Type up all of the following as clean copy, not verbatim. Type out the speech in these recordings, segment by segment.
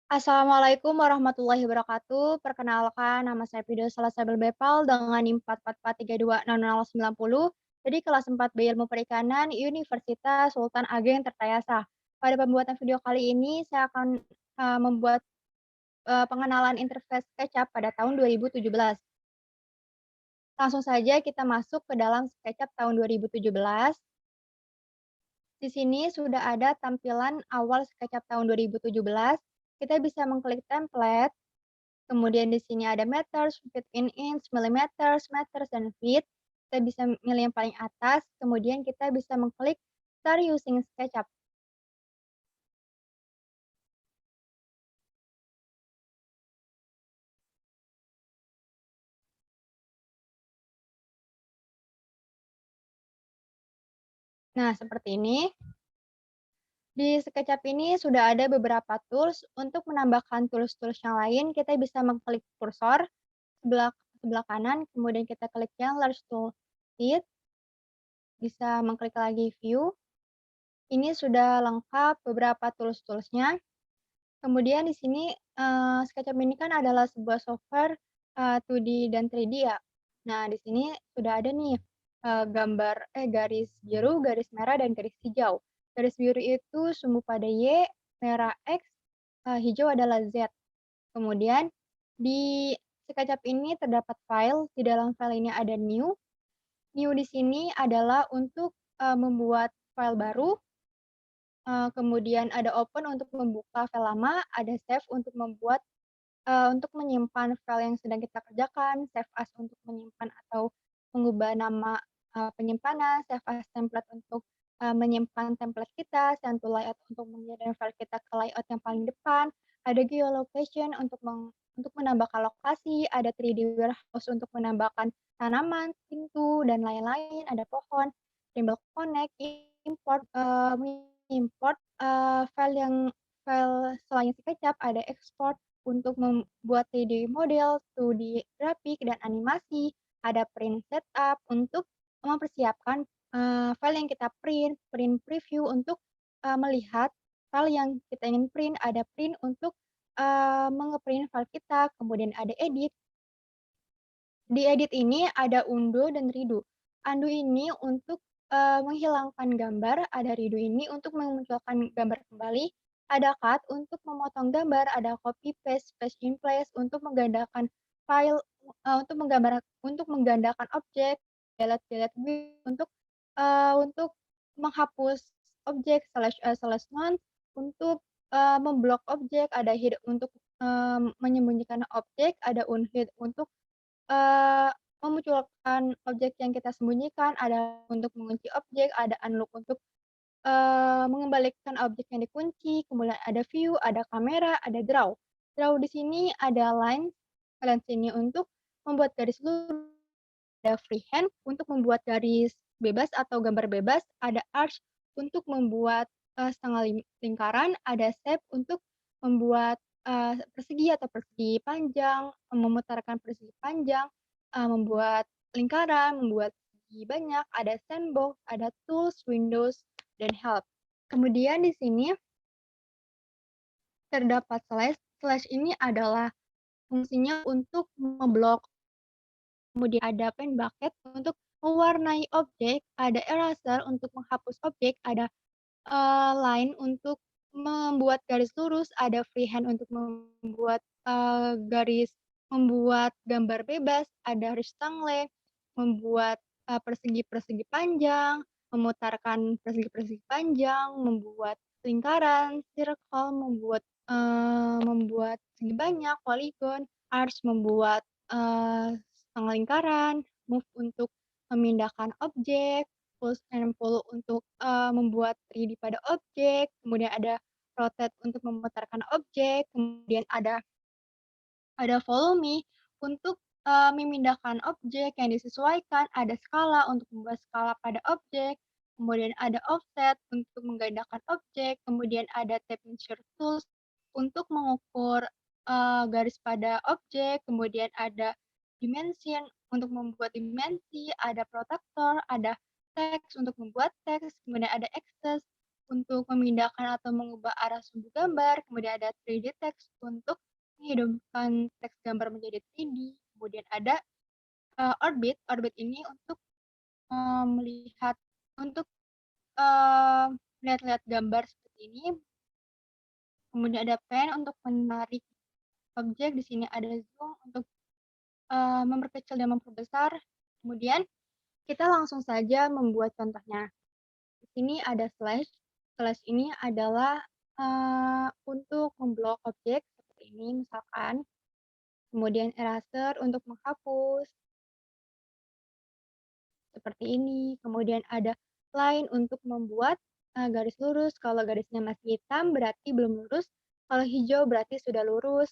Assalamualaikum warahmatullahi wabarakatuh. Perkenalkan, nama saya Fido Salasabel Bepal dengan NIM 444320090 dari kelas 4 B Ilmu Perikanan Universitas Sultan Ageng Tirtayasa. Pada pembuatan video kali ini saya akan membuat pengenalan interface SketchUp pada tahun 2017. Langsung saja kita masuk ke dalam SketchUp tahun 2017. Di sini sudah ada tampilan awal SketchUp tahun 2017. Kita bisa mengklik template. Kemudian di sini ada meters, feet in inch, millimeters, meters, dan feet. Kita bisa milih yang paling atas, kemudian kita bisa mengklik Start using SketchUp. Nah, seperti ini. Di SketchUp ini sudah ada beberapa tools. Untuk menambahkan tools-tools yang lain, kita bisa mengklik kursor sebelah sebelah kanan, kemudian kita klik yang Large Tool Sheet, bisa mengklik lagi View. Ini sudah lengkap beberapa tools-toolsnya. Kemudian di sini, SketchUp ini kan adalah sebuah software, 2D dan 3D ya. Nah, di sini sudah ada nih, garis biru, garis merah, dan garis hijau. Garis biru itu sumbu pada Y, merah X, hijau adalah Z. Kemudian di SketchUp ini terdapat file, di dalam file ini ada new. New di sini adalah untuk, membuat file baru. Kemudian ada open untuk membuka file lama, ada save untuk untuk menyimpan file yang sedang kita kerjakan, save as untuk menyimpan atau mengubah nama, penyimpanan, save as template untuk, menyimpan template kita, send to layout untuk mengirim file kita ke layout yang paling depan, ada geolocation untuk menambahkan lokasi, ada 3D warehouse untuk menambahkan tanaman, pintu, dan lain-lain, ada pohon, timbal connect, import, mengimport, file selain SketchUp, ada export untuk membuat 3D model, 2D grafik, dan animasi, ada print setup untuk mempersiapkan, file yang kita print, print preview untuk, melihat file yang kita ingin print, ada print untuk, file kita, kemudian ada edit. Di edit ini ada undo dan redo. Undo ini untuk, menghilangkan gambar, ada redo ini untuk memunculkan gambar kembali, ada cut untuk memotong gambar, ada copy paste, paste in place untuk menggandakan file, untuk menggandakan objek, delete view untuk menghapus objek, slash none untuk, memblok objek, ada hide untuk, menyembunyikan objek, ada unhide untuk Eee, memunculkan objek yang kita sembunyikan, ada untuk mengunci objek, ada unlock untuk, mengembalikan objek yang dikunci, kemudian ada view, ada kamera, ada draw. Draw di sini ada lines, lines ini untuk membuat garis lurus, ada freehand untuk membuat garis bebas atau gambar bebas, ada arch untuk membuat, setengah lingkaran, ada shape untuk membuat, persegi atau persegi panjang, memutarkan persegi panjang, membuat lingkaran, membuat segi banyak, ada sandbox, ada tools, windows, dan help. Kemudian di sini terdapat slash, slash ini adalah fungsinya untuk memblok. Kemudian ada pen bucket untuk mewarnai objek, ada eraser untuk menghapus objek, ada, line untuk membuat garis lurus, ada freehand untuk membuat gambar bebas, ada rectangle, membuat, persegi-persegi panjang, memutarkan persegi-persegi panjang, membuat lingkaran, circle, membuat segi banyak, polygon, arch, membuat, setengah lingkaran, move untuk memindahkan objek, push and pull untuk, membuat 3D pada objek, kemudian ada rotate untuk memutarkan objek, kemudian ada follow me untuk, memindahkan objek yang disesuaikan, ada skala untuk membuat skala pada objek, kemudian ada offset untuk menggandakan objek, kemudian ada tape measure tools untuk mengukur, garis pada objek, kemudian ada dimension untuk membuat dimensi, ada protector, ada teks untuk membuat teks, kemudian ada access untuk memindahkan atau mengubah arah sumber gambar, kemudian ada 3D text untuk menghidupkan teks gambar menjadi 3D, kemudian ada, orbit. Orbit ini untuk, melihat untuk, melihat-lihat gambar seperti ini, kemudian ada pen untuk menarik objek, di sini ada zoom untuk, memperkecil dan memperbesar, kemudian kita langsung saja membuat contohnya. Di sini ada slash. Slash ini adalah, untuk memblok objek seperti ini misalkan, kemudian eraser untuk menghapus, seperti ini. Kemudian ada line untuk membuat, garis lurus, kalau garisnya masih hitam berarti belum lurus, kalau hijau berarti sudah lurus.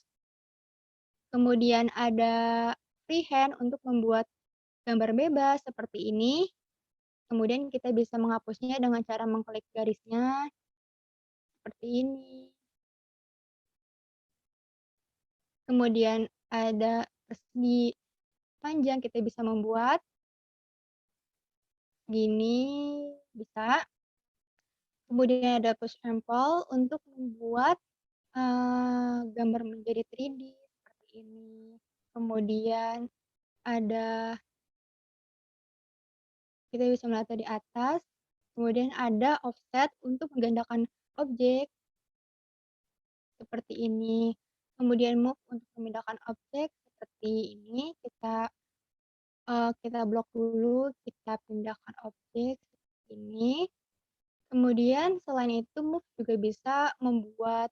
Kemudian ada freehand untuk membuat gambar bebas seperti ini, kemudian kita bisa menghapusnya dengan cara mengklik garisnya, seperti ini. Kemudian ada persegi panjang, kita bisa membuat gini, bisa. Kemudian ada push and pull untuk membuat, gambar menjadi 3D seperti ini. Kemudian ada kita bisa melihat dari atas, kemudian ada offset untuk menggandakan objek, seperti ini. Kemudian move untuk memindahkan objek, seperti ini. Kita blok dulu, kita pindahkan objek seperti ini. Kemudian selain itu move juga bisa membuat,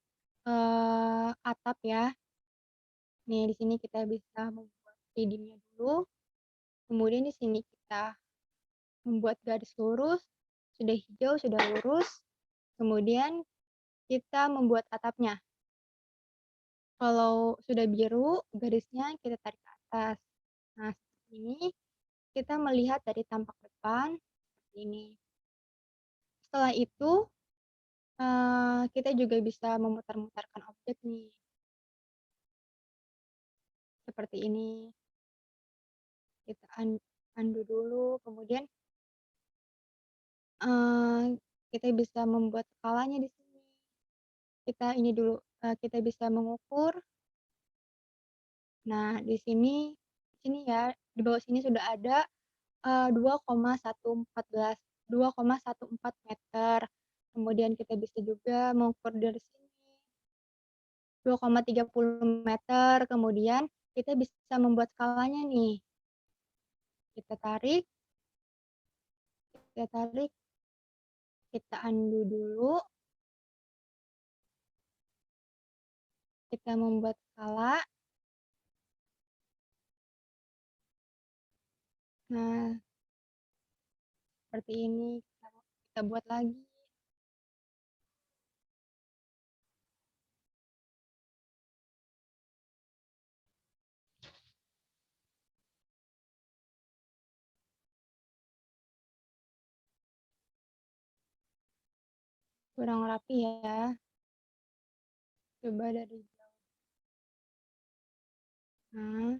atap ya. Nih di sini kita bisa membuat shading-nya dulu, kemudian di sini kita membuat garis lurus, sudah hijau, sudah lurus, kemudian kita membuat atapnya. Kalau sudah biru, garisnya kita tarik ke atas. Nah, seperti ini kita melihat dari tampak depan, seperti ini. Setelah itu, kita juga bisa memutar-mutarkan objek nih, seperti ini. Kita undo dulu, kemudian, kita bisa membuat skalanya di sini. Kita ini dulu, kita bisa mengukur. Nah, di sini ya, di bawah sini sudah ada, 2,14 meter. Kemudian kita bisa juga mengukur dari sini 2,30 meter, kemudian kita bisa membuat skalanya nih. Kita tarik, kita tarik, kita undo dulu, kita membuat skala. Nah, seperti ini, kita buat lagi. Kurang rapi ya, coba dari jauh. Nah,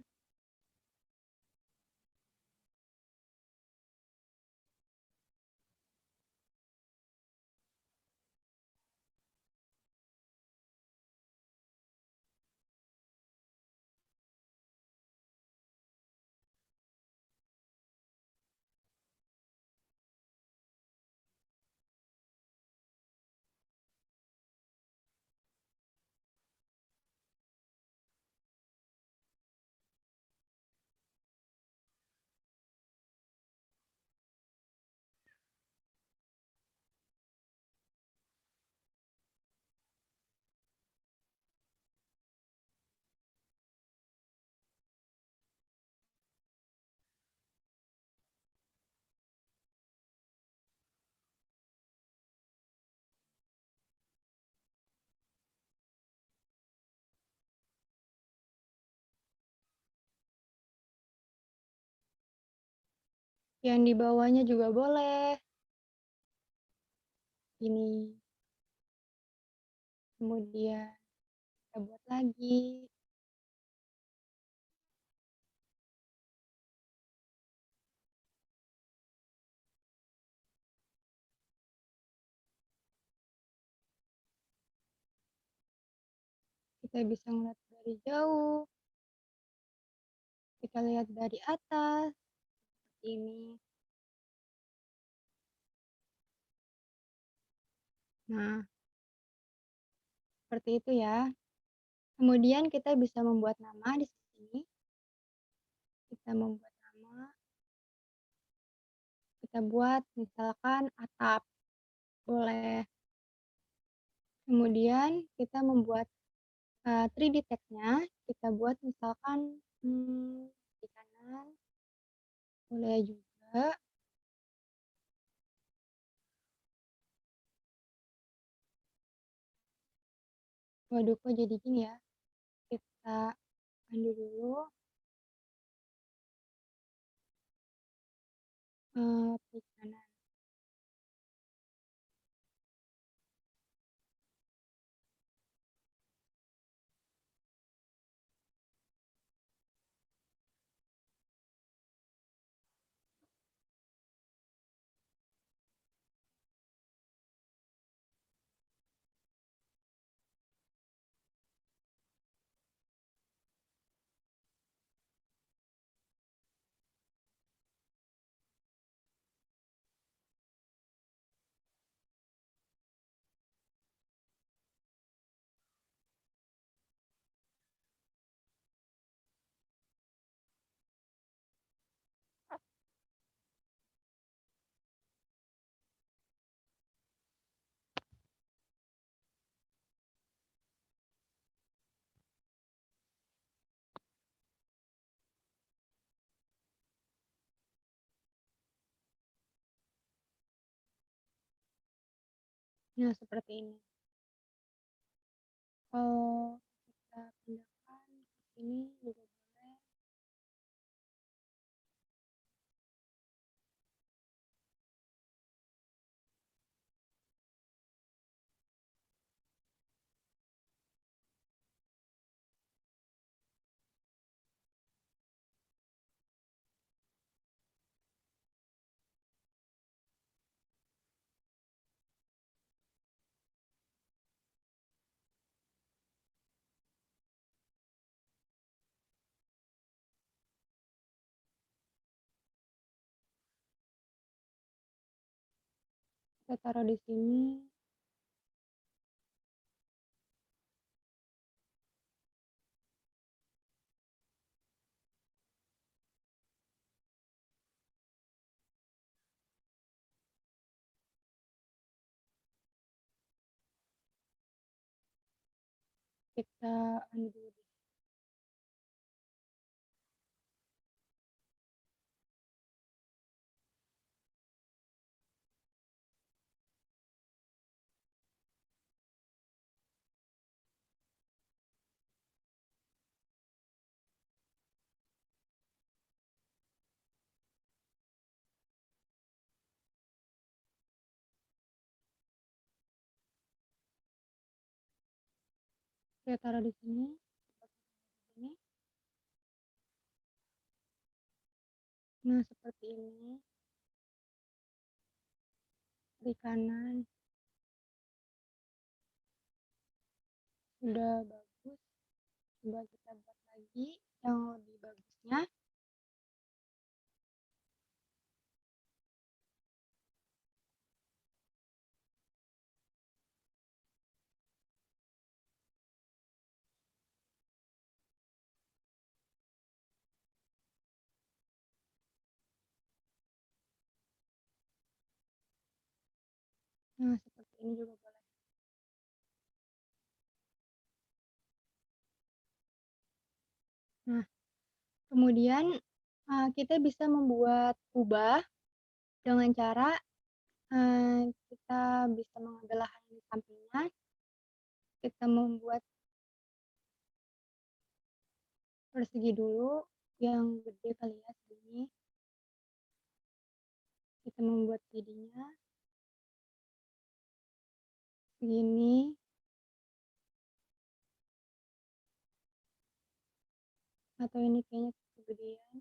yang di bawahnya juga boleh. Ini, kemudian kita buat lagi. Kita bisa ngeliat dari jauh, kita lihat dari atas, ini. Nah, seperti itu ya. Kemudian kita bisa membuat nama di sini. Kita membuat nama, kita buat misalkan atap, boleh. Kemudian kita membuat 3D text-nya, kita buat misalkan di kanan, boleh juga. Waduh, kok jadi gini ya? Kita undo dulu, di kanan. Nah, seperti ini. Kalau kita pindahkan ke sini juga boleh. Kita taruh di sini. Kita undo dulu. Kita taruh di sini. Ini. Nah, seperti ini. Di kanan. Sudah bagus. Coba kita buat lagi yang lebih bagusnya. Nah, seperti ini juga boleh. Nah, kemudian kita bisa membuat kubah dengan cara kita bisa mengambil lahan di sampingnya, kita membuat persegi dulu yang gede kali ya segini. Kita membuat jadinya segini, atau ini kayaknya kegedean.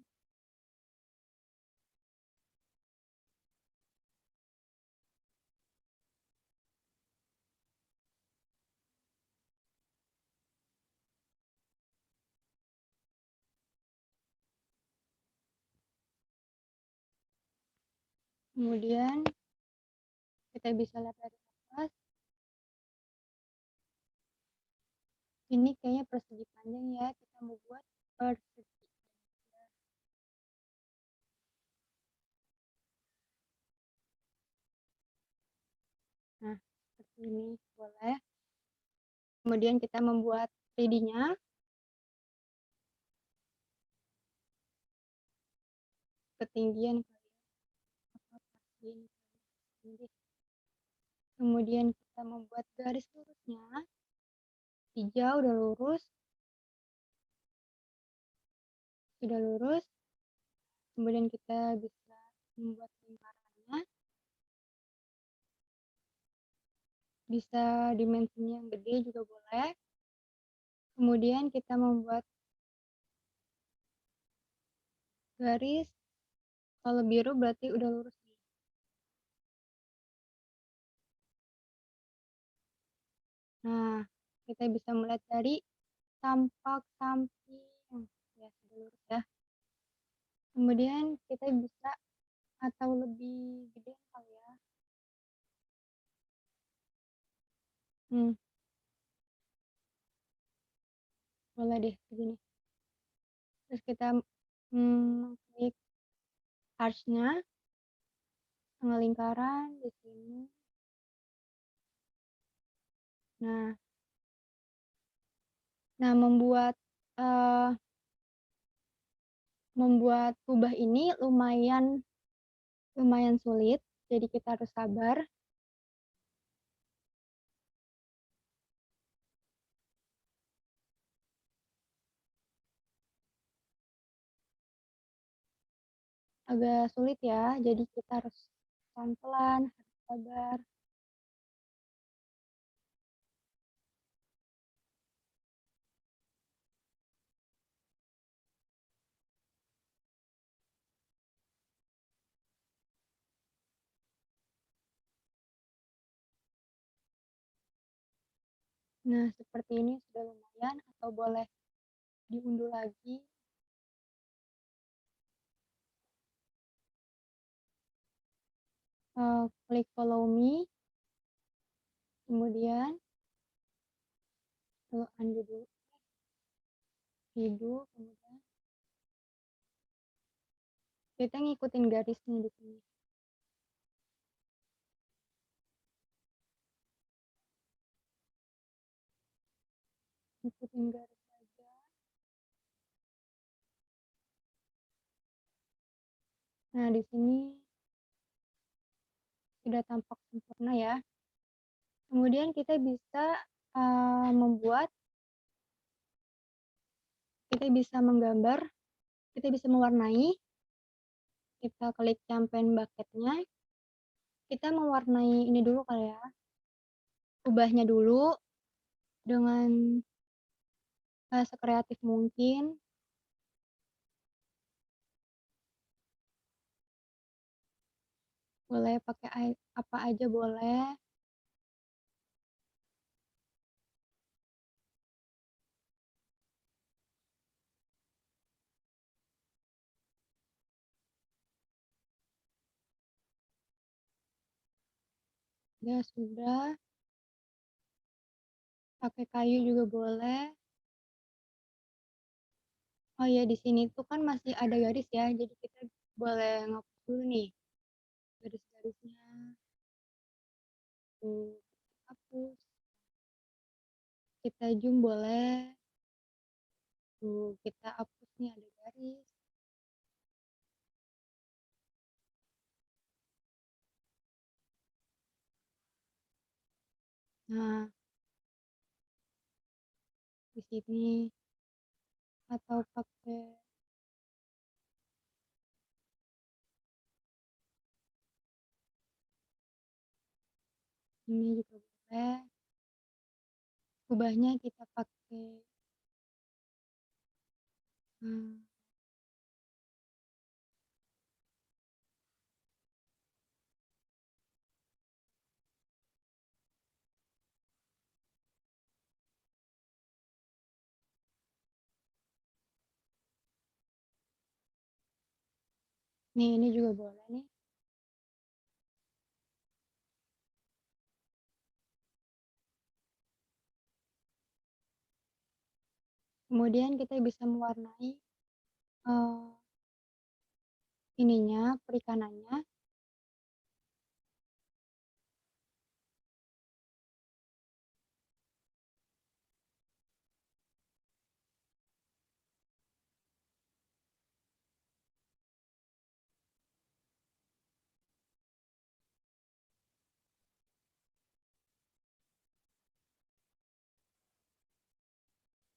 Kemudian kita bisa lihat dari atas, ini kayaknya persegi panjang ya, kita mau buat persegi. Nah, seperti ini boleh. Kemudian kita membuat 3D-nya, ketinggian kemudian kita membuat garis lurusnya, hijau udah lurus, sudah lurus, kemudian kita bisa membuat lingkarannya, bisa dimensinya yang gede juga boleh. Kemudian kita membuat garis, kalau biru berarti udah lurus nih. Nah, kita bisa melihat dari tampak samping, ya sudah lurus ya. Kemudian kita bisa atau lebih gede kali ya. Hmm, boleh deh begini. Terus kita klik arch-nya, tengah lingkaran di sini. Nah, membuat membuat kubah ini lumayan sulit, jadi kita harus sabar. Agak sulit ya, jadi kita harus pelan-pelan, harus sabar. Nah, seperti ini sudah lumayan, atau boleh diunduh lagi. Klik follow me, kemudian undo dulu, redo, kemudian kita ngikutin garisnya di sini. Ngikutin garis aja. Nah, di sini sudah tampak sempurna ya. Kemudian kita bisa kita bisa menggambar, kita bisa mewarnai. Kita klik campaign bucketnya. Kita mewarnai ini dulu kali ya. Ubahnya dulu dengan sekreatif mungkin. Boleh pakai apa aja boleh. Ya sudah, pakai kayu juga boleh. Oh ya, di sini tuh kan masih ada garis ya, jadi kita boleh ngapus dulu nih garis-garisnya. Tuh, hapus. Kita zoom boleh. Tuh, kita hapus nih ada garis. Nah, di sini atau pakai ini juga boleh. Ubahnya kita pakai hmm, nih ini juga boleh nih. Kemudian kita bisa mewarnai, eee, perikanannya.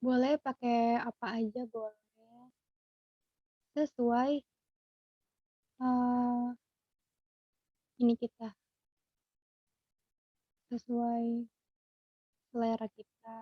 Boleh pakai apa aja boleh, sesuai, eee, ini kita, sesuai selera kita.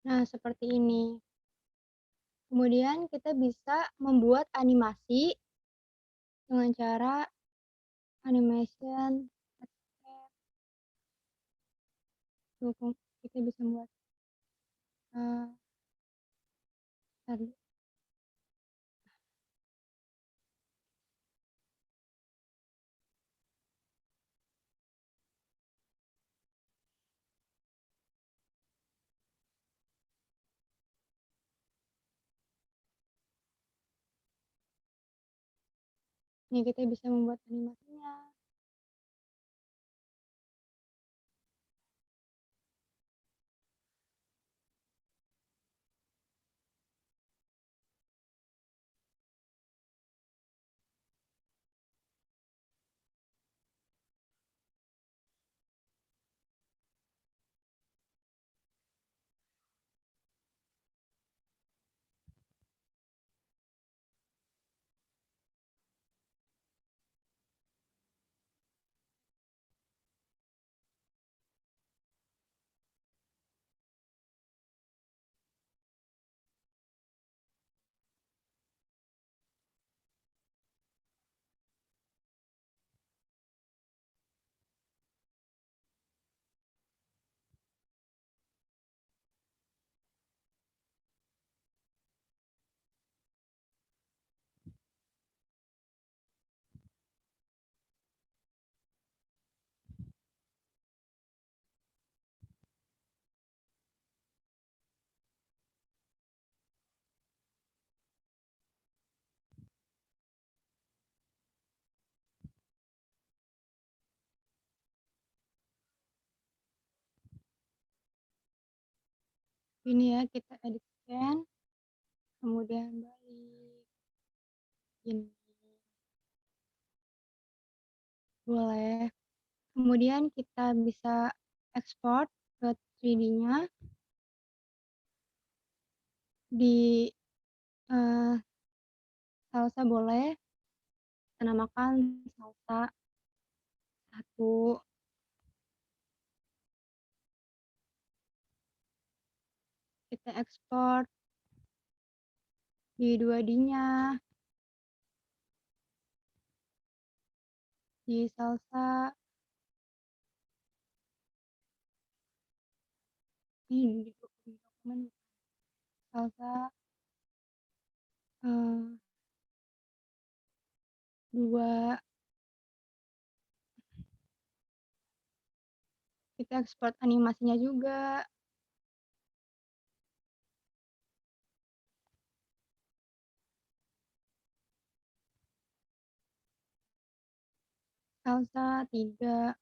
Nah, seperti ini. Kemudian kita bisa membuat animasi dengan cara animation, dukung kita bisa membuat, eee, bentar, nih kita bisa membuat animasinya. Ini ya, kita edit scan, kemudian balik, ini, boleh. Kemudian kita bisa ekspor ke 3D-nya di, eee, salsa boleh, kita namakan salsa 1, kita ekspor di 2D-nya, di salsa, ini di dokumen salsa, eee, 2, kita ekspor animasinya juga, salsa 3.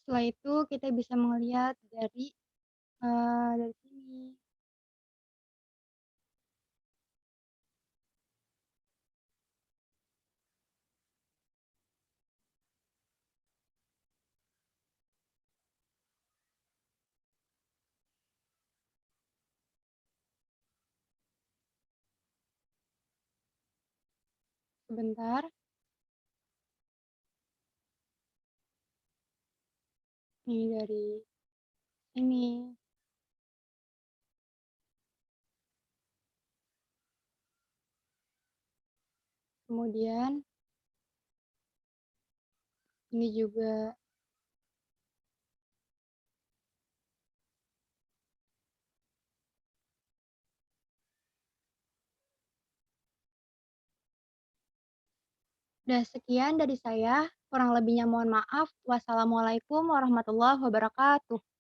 Setelah itu kita bisa melihat dari sini, sebentar, ini dari sini, kemudian ini juga. Udah sekian dari saya, kurang lebihnya mohon maaf. Wassalamualaikum warahmatullahi wabarakatuh.